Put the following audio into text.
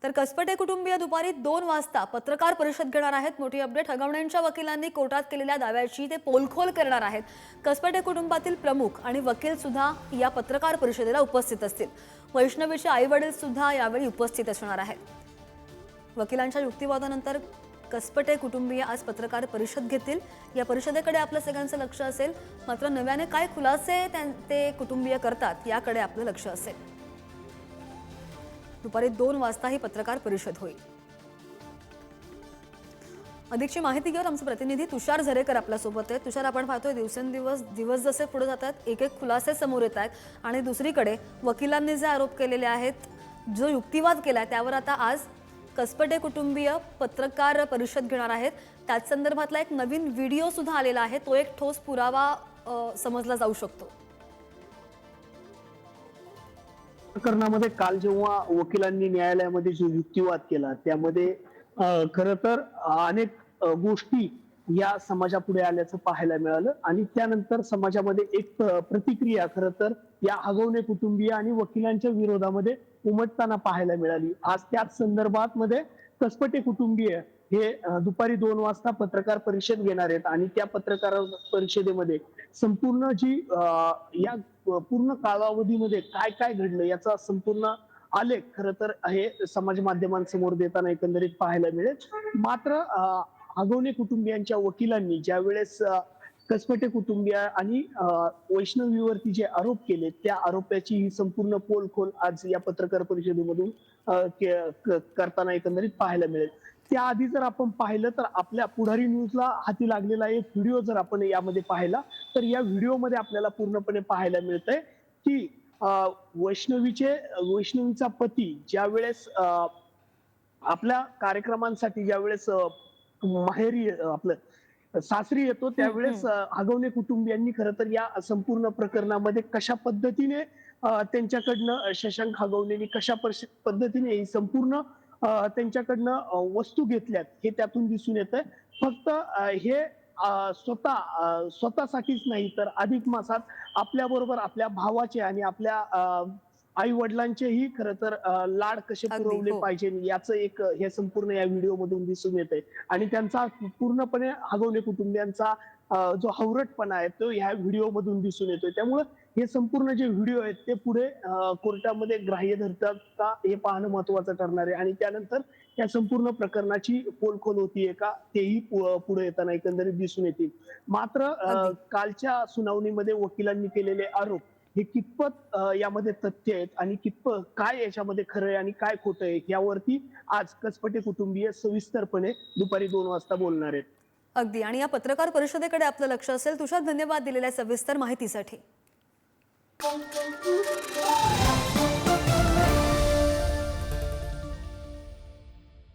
तर कसपटे कुटुंबीय दुपारी 2 वाजता पत्रकार परिषद घेणार आहेत। मोठी अपडेट, हगवण्यांच्या वकिलांनी कोर्टात केलेल्या दाव्याची ते पोलखोल करणार आहेत। कसपटे कुटुंबातील प्रमुख आणि वकील सुद्धा या पत्रकार परिषदेला उपस्थित असतील। वैष्णवीचे आई-वडील सुद्धा यावेळी उपस्थित असणार आहेत। वकिलांच्या युक्तिवादानंतर कसपटे कुटुंबीय आज पत्रकार परिषद घेतील। या परिषदेकडे आपलं सगळ्यांचं लक्ष असेल, मात्र नव्याने काय खुलासे ते कुटुंबीय करतात याकडे आपलं लक्ष असेल। दुपारी 2 वाजता ही पत्रकार परिषद होईल। अधिकची माहिती घेऊन आमचे प्रतिनिधी तुषार झरेकर आपल्या सोबत आहेत। तुषार, आपण पाहतोय दिवस जसे पुढे जातात एक खुलासे समोर येत आहेत आणि दुसरीकडे वकिलांनी जे आरोप केलेले आहेत, जो युक्तिवाद केलाय त्यावर आता आज कसपटे कुटुंबीय पत्रकार परिषद घेणार आहेत। त्याच संदर्भातला एक नवीन व्हिडिओ सुद्धा आलेला आहे, तो एक ठोस पुरावा समजला जाऊ शकतो। प्रकरणामध्ये काल जेव्हा वकिलांनी न्यायालयामध्ये जो युक्तिवाद केला त्यामध्ये खरं तर अनेक गोष्टी या समाजापुढे आल्याचं पाहायला मिळालं आणि त्यानंतर समाजामध्ये एक प्रतिक्रिया खरं तर या हगवणे कुटुंबीय आणि वकिलांच्या विरोधामध्ये उमटताना पाहायला मिळाली। आज त्याच संदर्भात मध्ये कसपटे कुटुंबीय हे दुपारी 2 वाजता पत्रकार परिषद घेणार आहेत आणि त्या पत्रकार परिषदेमध्ये संपूर्ण जी या पूर्ण कालावधीमध्ये काय काय घडलं याचा संपूर्ण आलेख खरं तर हे समाज माध्यमांसमोर देताना एकंदरीत पाहायला मिळेल। मात्र हगवणे कुटुंबियांच्या वकिलांनी ज्या वेळेस कसपटे कुटुंबीय आणि वैष्णवीवरती जे आरोप केले त्या आरोपाची ही संपूर्ण पोलखोल आज या पत्रकार परिषदेमधून करताना एकंदरीत पाहायला मिळेल। त्याआधी जर आपण पाहिलं तर आपल्या पुढारी न्यूजला हाती लागलेला एक व्हिडिओ जर आपण यामध्ये पाहिला तर या व्हिडिओमध्ये आपल्याला पूर्णपणे पाहायला मिळतंय की वैष्णवीचा पती ज्या वेळेस आपल्या कार्यक्रमांसाठी ज्यावेळेस माहेरी आपलं सासरी येतो त्यावेळेस हगवणे कुटुंबियांनी खरं तर या संपूर्ण प्रकरणामध्ये कशा पद्धतीने त्यांच्याकडनं शशांक हगवणेंनी कशा पद्धतीने ही संपूर्ण त्यांच्याकडनं वस्तू घेतल्यात हे त्यातून दिसून येतंय। फक्त हे स्वतःसाठीच नाही तर अधिक मासात आपल्या बरोबर आपल्या भावाचे आणि आपल्या आई वडिलांचेही खरं तर लाड कसे पुरवले पाहिजे याचं एक हे संपूर्ण या व्हिडिओ मधून दिसून येतंय आणि त्यांचा पूर्णपणे हगवणे कुटुंबियांचा जो हवरटपणा आहे तो ह्या व्हिडिओ मधून दिसून येतोय। त्यामुळे हे संपूर्ण जे व्हिडिओ आहेत ते पुढे कोर्टामध्ये ग्राह्य धरतात का हे पाहणं महत्वाचं ठरणार आहे आणि त्यानंतर या संपूर्ण प्रकरणाची पोलखोल होतीये का तेही पुढे येताना एकंदरीत दिसून येतील। मात्र कालच्या सुनावणीमध्ये वकिलांनी केलेले आरोप हे कितपत यामध्ये तथ्य आहेत आणि कितपत काय याच्यामध्ये खरं आहे आणि काय खोटं आहे यावरती आज कसपटे कुटुंबीय सविस्तरपणे दुपारी 2 वाजता बोलणार आहेत। अगदी, आणि या पत्रकार परिषदेकडे आपलं लक्ष असेल। तुषार, धन्यवाद दिलेल्या सविस्तर माहितीसाठी।